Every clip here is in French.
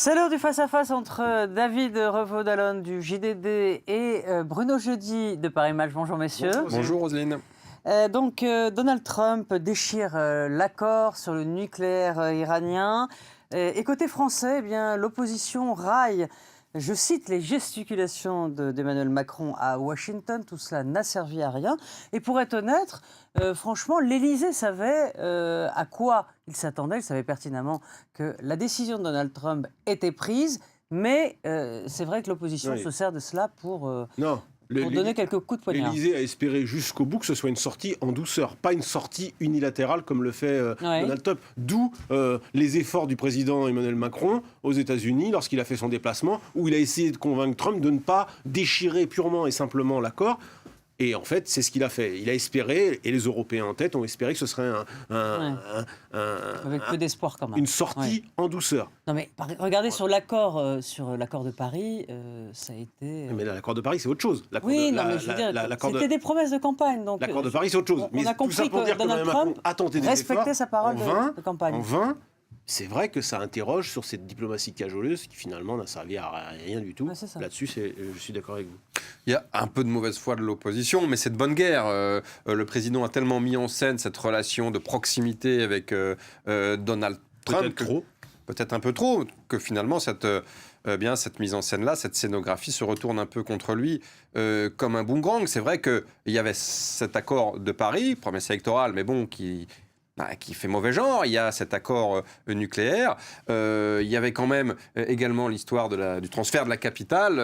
C'est l'heure du face-à-face entre David Revaud-Dallon du JDD et Bruno Jeudi de Paris Match. Bonjour messieurs. Bonjour Roselyne. Donald Trump déchire l'accord sur le nucléaire iranien. Et côté français, eh bien, l'opposition raille, je cite, les gesticulations d'Emmanuel Macron à Washington. Tout cela n'a servi à rien. Et pour être honnête, franchement, l'Élysée savait à quoi il s'attendait. Il savait pertinemment que la décision de Donald Trump était prise. Mais c'est vrai que l'opposition se sert de cela pour donner quelques coups de poignard. L'Élysée a espéré jusqu'au bout que ce soit une sortie en douceur, pas une sortie unilatérale comme le fait Donald Trump. D'où les efforts du président Emmanuel Macron aux États-Unis lorsqu'il a fait son déplacement, où il a essayé de convaincre Trump de ne pas déchirer purement et simplement l'accord. Et en fait, c'est ce qu'il a fait. Il a espéré, et les Européens en tête ont espéré que ce serait avec peu d'espoir quand même. Une sortie en douceur. Non mais regardez sur l'accord de Paris, ça a été. Mais l'accord de Paris, c'est autre chose. Oui, mais je veux dire, c'était des promesses de campagne. Donc l'accord de Paris, c'est autre chose. On a compris que Donald Trump respectait sa parole de campagne. En vain. C'est vrai que ça interroge sur cette diplomatie cajoleuse qui finalement n'a servi à rien du tout. Là-dessus, je suis d'accord avec vous. Il y a un peu de mauvaise foi de l'opposition, mais c'est de bonne guerre. Le président a tellement mis en scène cette relation de proximité avec Donald Trump. Peut-être un peu trop, que finalement cette mise en scène-là, cette scénographie se retourne un peu contre lui comme un boomerang. C'est vrai qu'il y avait cet accord de Paris, promesse électorale, mais bon, qui fait mauvais genre. Il y a cet accord nucléaire. Il y avait quand même également l'histoire du transfert de la capitale.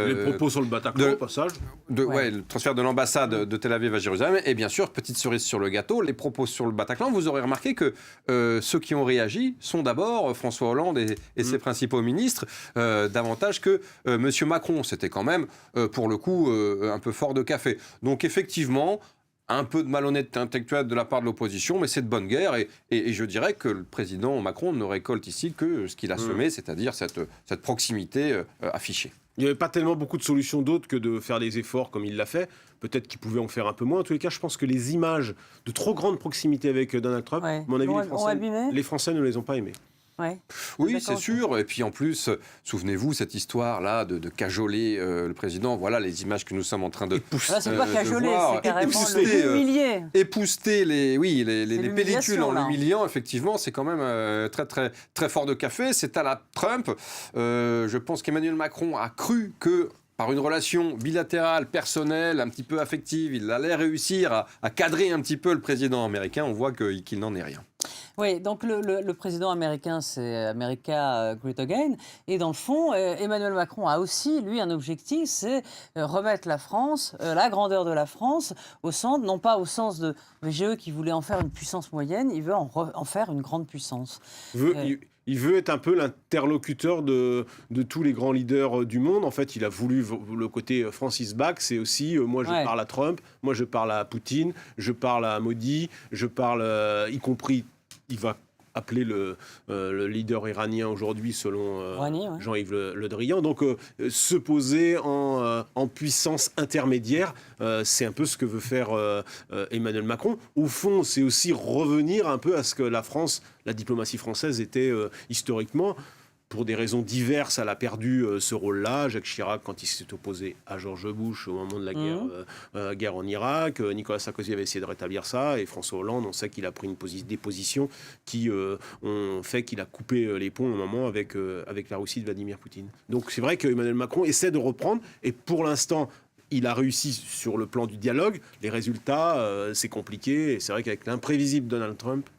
Les propos sur le Bataclan, au passage. Le transfert de l'ambassade de Tel Aviv à Jérusalem. Et bien sûr, petite cerise sur le gâteau, les propos sur le Bataclan. Vous aurez remarqué que ceux qui ont réagi sont d'abord François Hollande et ses principaux ministres, davantage que M. Macron. C'était quand même, pour le coup, un peu fort de café. Donc effectivement, un peu de malhonnêteté intellectuelle de la part de l'opposition, mais c'est de bonne guerre. Et je dirais que le président Macron ne récolte ici que ce qu'il a semé, c'est-à-dire cette proximité affichée. Il n'y avait pas tellement beaucoup de solutions d'autres que de faire des efforts comme il l'a fait. Peut-être qu'il pouvait en faire un peu moins. En tous les cas, je pense que les images de trop grande proximité avec Donald Trump, à mon avis, les Français ne les ont pas aimées. Oui, c'est sûr. Et puis en plus, souvenez-vous, cette histoire-là de cajoler le président, voilà les images que nous sommes en train de c'est pas cajoler, c'est carrément l'humilier. Épouster les pellicules en l'humiliant, effectivement, c'est quand même très, très, très fort de café. C'est à la Trump. Je pense qu'Emmanuel Macron a cru que par une relation bilatérale, personnelle, un petit peu affective, il allait réussir à cadrer un petit peu le président américain. On voit qu'il n'en est rien. Oui, donc le président américain, c'est America Great Again. Et dans le fond, Emmanuel Macron a aussi, lui, un objectif, c'est remettre la France, la grandeur de la France, au centre, non pas au sens de VGE qui voulait en faire une puissance moyenne, il veut en faire une grande puissance. Il veut être un peu l'interlocuteur de tous les grands leaders du monde. En fait, il a voulu le côté Francis Bach, c'est aussi moi je parle à Trump, moi je parle à Poutine, je parle à Modi, je parle y compris, il va appeler le leader iranien aujourd'hui selon Jean-Yves Le Drian. Donc se poser en puissance intermédiaire, c'est un peu ce que veut faire Emmanuel Macron. Au fond, c'est aussi revenir un peu à ce que la diplomatie française était historiquement. Pour des raisons diverses, elle a perdu ce rôle-là. Jacques Chirac, quand il s'est opposé à George Bush au moment de la guerre en Irak, Nicolas Sarkozy avait essayé de rétablir ça, et François Hollande, on sait qu'il a pris des positions qui ont fait qu'il a coupé les ponts au moment avec la Russie de Vladimir Poutine. Donc c'est vrai qu'Emmanuel Macron essaie de reprendre, et pour l'instant, il a réussi sur le plan du dialogue. Les résultats, c'est compliqué, et c'est vrai qu'avec l'imprévisible Donald Trump,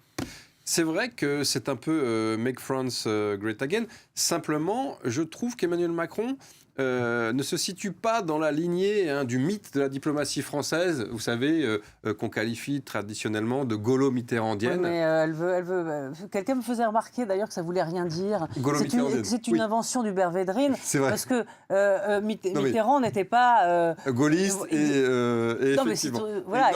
c'est vrai que c'est un peu Make France Great Again. Simplement, je trouve qu'Emmanuel Macron ne se situe pas dans la lignée du mythe de la diplomatie française, vous savez, qu'on qualifie traditionnellement de gaulo-mitterrandienne. Oui, mais elle veut quelqu'un me faisait remarquer d'ailleurs que ça voulait rien dire. C'est une invention du Védrine. C'est vrai. Parce que Mitterrand n'était pas gaulliste et non, effectivement.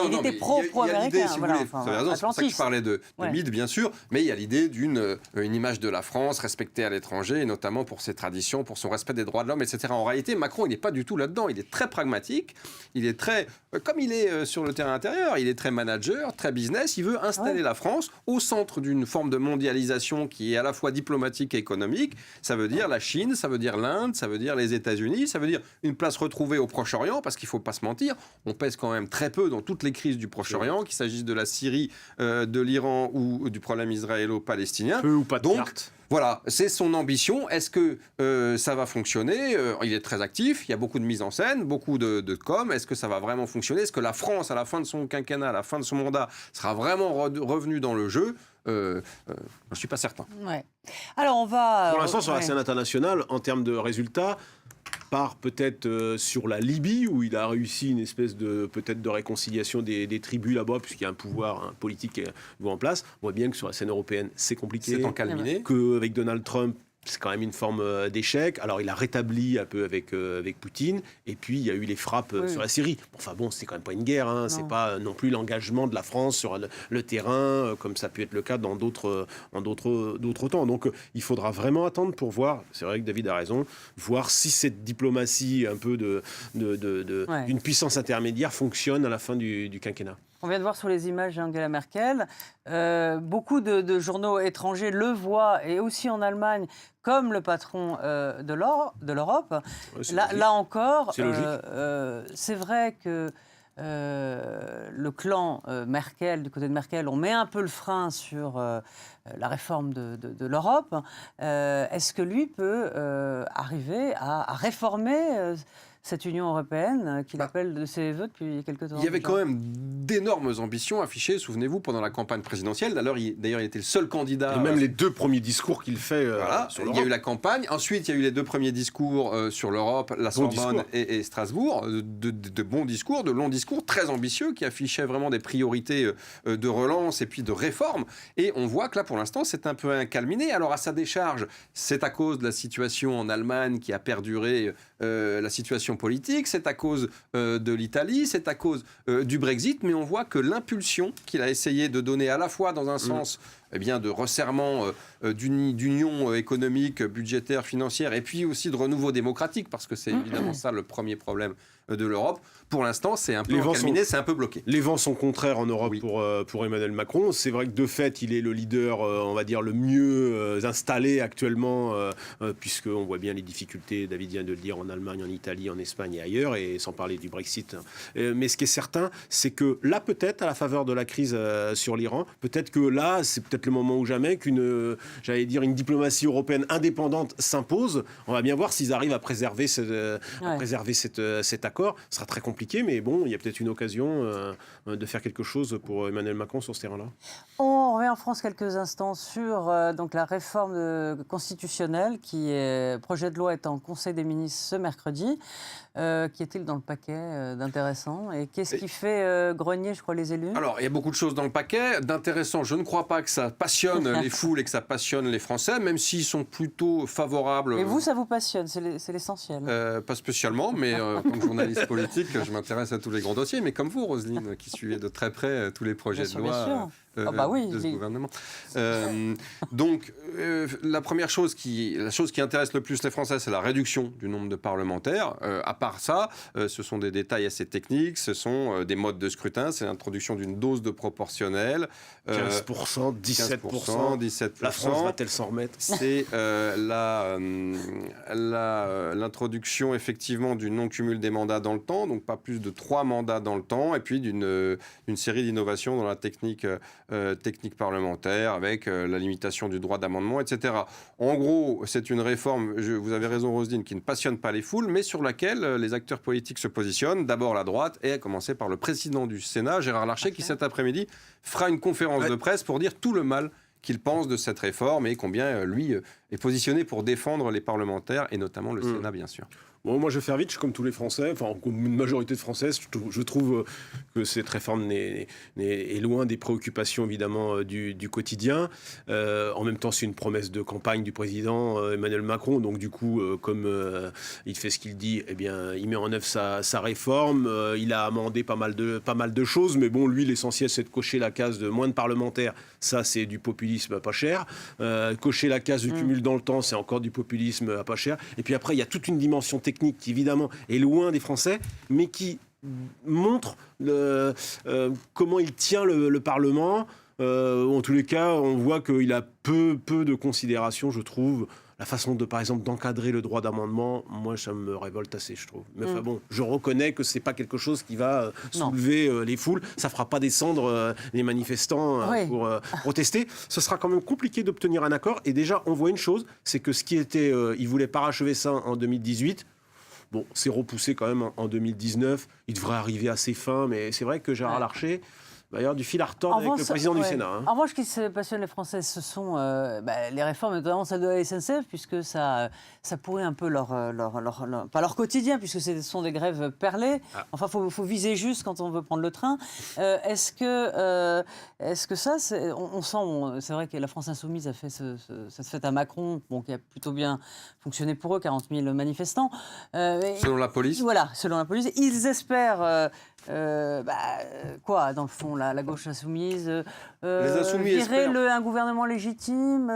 Il était pro-américain. Si vous voulez, vous avez raison, c'est pour ça que je parlais de mythe, bien sûr, mais il y a l'idée d'une image de la France respectée à l'étranger, et notamment pour ses traditions, pour son respect des droits de l'homme, etc. etc. En réalité, Macron, il n'est pas du tout là-dedans. Il est très pragmatique. Il est très, comme il est sur le terrain intérieur, il est très manager, très business. Il veut installer la France au centre d'une forme de mondialisation qui est à la fois diplomatique et économique. Ça veut dire la Chine, ça veut dire l'Inde, ça veut dire les États-Unis, ça veut dire une place retrouvée au Proche-Orient, parce qu'il ne faut pas se mentir, on pèse quand même très peu dans toutes les crises du Proche-Orient, qu'il s'agisse de la Syrie, de l'Iran ou du problème israélo-palestinien. Peu ou pas de carte. Voilà, c'est son ambition. Est-ce que ça va fonctionner ? Il est très actif, il y a beaucoup de mise en scène, beaucoup de com. Est-ce que ça va vraiment fonctionner ? Est-ce que la France, à la fin de son quinquennat, à la fin de son mandat, sera vraiment revenue dans le jeu ? Je ne suis pas certain. Ouais. Alors on va... Pour l'instant, sur la scène internationale, en termes de résultats, part peut-être sur la Libye, où il a réussi une espèce de peut-être de réconciliation des tribus là-bas, puisqu'il y a un pouvoir politique qui est en place. On voit bien que sur la scène européenne, c'est compliqué. C'est encalminé. Qu'avec Donald Trump, c'est quand même une forme d'échec. Alors, il a rétabli un peu avec Poutine. Et puis, il y a eu les frappes sur la Syrie. Enfin bon, c'est quand même pas une guerre. Hein. C'est pas non plus l'engagement de la France sur le terrain, comme ça a pu être le cas dans d'autres temps. Donc, il faudra vraiment attendre pour voir, c'est vrai que David a raison, voir si cette diplomatie un peu d'une puissance intermédiaire fonctionne à la fin du quinquennat. On vient de voir sur les images Angela Merkel. Beaucoup de journaux étrangers le voient, et aussi en Allemagne, comme le patron de l'Europe. Ouais, là encore, c'est vrai que le clan Merkel, du côté de Merkel, on met un peu le frein sur la réforme de l'Europe. Est-ce que lui peut arriver à réformer cette Union européenne qu'il appelle de ses vœux depuis quelques temps? Il y avait quand même d'énormes ambitions affichées, souvenez-vous, pendant la campagne présidentielle. D'ailleurs, il était le seul candidat. Et même les 2 premiers discours qu'il fait sur l'Europe. Il y a eu la campagne. Ensuite, il y a eu les 2 premiers discours sur l'Europe, la Sorbonne et Strasbourg. De bons discours, de longs discours très ambitieux qui affichaient vraiment des priorités de relance et puis de réforme. Et on voit que là, pour l'instant, c'est un peu incalminé. Alors, à sa décharge, c'est à cause de la situation en Allemagne qui a perduré, la situation politique, c'est à cause de l'Italie, c'est à cause du Brexit, mais on voit que l'impulsion qu'il a essayé de donner à la fois dans un sens de resserrement d'union économique, budgétaire, financière, et puis aussi de renouveau démocratique, parce que c'est évidemment ça le premier problème de l'Europe. Pour l'instant, c'est un peu encalminé, c'est un peu bloqué. Les vents sont contraires en Europe pour Emmanuel Macron. C'est vrai que de fait, il est le leader, on va dire, le mieux installé actuellement, puisqu'on voit bien les difficultés, David vient de le dire, en Allemagne, en Italie, en Espagne et ailleurs, et sans parler du Brexit. Mais ce qui est certain, c'est que là, peut-être, à la faveur de la crise sur l'Iran, peut-être que là, c'est peut-être le moment ou jamais qu'une diplomatie européenne indépendante s'impose. On va bien voir s'ils arrivent à préserver cet accord. Ce sera très compliqué, mais bon, il y a peut-être une occasion de faire quelque chose pour Emmanuel Macron sur ce terrain-là. On revient en France quelques instants sur donc la réforme constitutionnelle projet de loi est en Conseil des ministres ce mercredi. Qu'y est-il dans le paquet d'intéressant? Et qu'est-ce qui fait grogner, je crois, les élus? Alors, il y a beaucoup de choses dans le paquet. D'intéressant, je ne crois pas que ça passionne les foules et que ça passionne les Français, même s'ils sont plutôt favorables. Et vous, ça vous passionne, c'est l'essentiel. Pas spécialement, mais comme journaliste politique, je m'intéresse à tous les grands dossiers. Mais comme vous, Roselyne, qui suivez de très près tous les projets de loi de ce gouvernement. Donc, la chose qui intéresse le plus les Français, c'est la réduction du nombre de parlementaires. À part ça, ce sont des détails assez techniques, ce sont des modes de scrutin, c'est l'introduction d'une dose de proportionnel. 15%, 17%. La France va-t-elle s'en remettre? C'est l'introduction effectivement du non-cumul des mandats dans le temps, donc pas plus de 3 mandats dans le temps, et puis d'une série d'innovations dans la technique parlementaire, avec la limitation du droit d'amendement, etc. En gros, c'est une réforme, vous avez raison Roselyne, qui ne passionne pas les foules, mais sur laquelle les acteurs politiques se positionnent. D'abord la droite, et à commencer par le président du Sénat, Gérard Larcher, qui cet après-midi fera une conférence de presse pour dire tout le mal qu'il pense de cette réforme et combien lui est positionné pour défendre les parlementaires et notamment le Sénat, bien sûr. Bon, moi, je vais faire vite, comme tous les Français, enfin, comme une majorité de Français, je trouve que cette réforme est loin des préoccupations, évidemment, du quotidien. En même temps, c'est une promesse de campagne du président Emmanuel Macron. Donc, du coup, comme il fait ce qu'il dit, eh bien, il met en œuvre sa réforme. Il a amendé pas mal de choses. Mais bon, lui, l'essentiel, c'est de cocher la case de moins de parlementaires. Ça, c'est du populisme pas cher. Cocher la case du cumul recule dans le temps, c'est encore du populisme à pas cher. Et puis après, il y a toute une dimension technique qui, évidemment, est loin des Français, mais qui montre comment il tient le Parlement. En tous les cas, on voit qu'il a peu de considération, je trouve. La façon par exemple, d'encadrer le droit d'amendement, moi, ça me révolte assez, je trouve. Mais enfin bon, je reconnais que c'est pas quelque chose qui va soulever les foules. Ça fera pas descendre les manifestants pour protester. Ce sera quand même compliqué d'obtenir un accord. Et déjà, on voit une chose, c'est que ce qui était... ils voulaient parachever ça en 2018. Bon, c'est repoussé quand même en 2019. Il devrait arriver à ses fins. Mais c'est vrai que Gérard Larcher... D'ailleurs, du fil à retordre avec le président du Sénat. En revanche, ce qui se passionne les Français, ce sont les réformes, notamment celle de la SNCF, puisque ça pourrit un peu pas leur quotidien, puisque ce sont des grèves perlées. Enfin, faut viser juste quand on veut prendre le train. Est-ce que ça, on sent, c'est vrai que la France Insoumise a fait cette fête à Macron, qui a plutôt bien fonctionné pour eux, 40 000 manifestants. Selon la police. Voilà, selon la police. Ils espèrent... quoi, dans le fond, la gauche insoumise, les insoumis virer un gouvernement légitime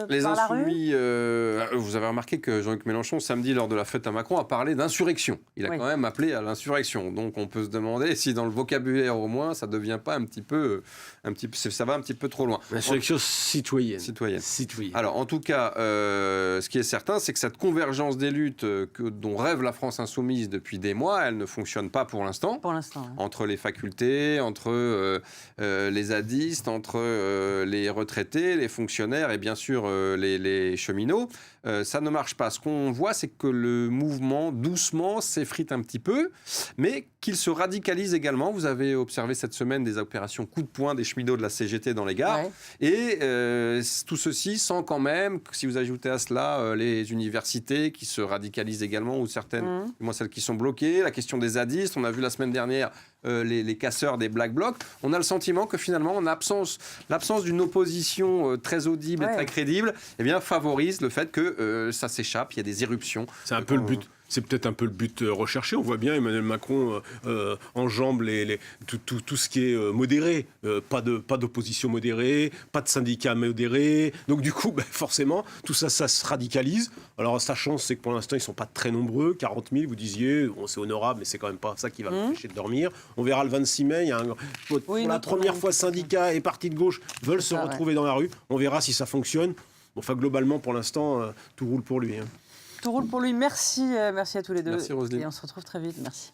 les par insoumis, la rue. vous avez remarqué que Jean-Luc Mélenchon, samedi, lors de la fête à Macron, a parlé d'insurrection. Il a quand même appelé à l'insurrection. Donc on peut se demander si dans le vocabulaire au moins, ça devient pas ça va un petit peu trop loin. L'insurrection citoyenne. Alors en tout cas, ce qui est certain, c'est que cette convergence des luttes dont rêve la France insoumise depuis des mois, elle ne fonctionne pas pour l'instant. Entre les facultés, entre les zadistes, entre les retraités, les fonctionnaires et bien sûr les cheminots. Ça ne marche pas. Ce qu'on voit, c'est que le mouvement, doucement, s'effrite un petit peu, mais qu'il se radicalise également. Vous avez observé cette semaine des opérations coup de poing des cheminots de la CGT dans les gares. Et tout ceci sans quand même, si vous ajoutez à cela les universités qui se radicalisent également, ou certaines, moi celles qui sont bloquées, la question des zadistes, on a vu la semaine dernière les casseurs des Black Blocs, on a le sentiment que finalement, l'absence d'une opposition très audible et très crédible, eh bien, favorise le fait que ça s'échappe, il y a des éruptions. C'est un peu le but. C'est peut-être un peu le but recherché. On voit bien Emmanuel Macron enjambe tout ce qui est modéré. Pas d'opposition modérée, pas de syndicats modérés. Donc du coup, forcément, tout ça se radicalise. Alors sa chance, c'est que pour l'instant, ils ne sont pas très nombreux. 40 000, vous disiez, c'est honorable, mais c'est quand même pas ça qui va m'empêcher de dormir. On verra le 26 mai. Il y a pour la première fois, syndicats et partis de gauche veulent se retrouver dans la rue. On verra si ça fonctionne. Enfin, globalement, pour l'instant, tout roule pour lui. Tout roule pour lui. Merci à tous les deux. Merci Roselyne. Et on se retrouve très vite. Merci.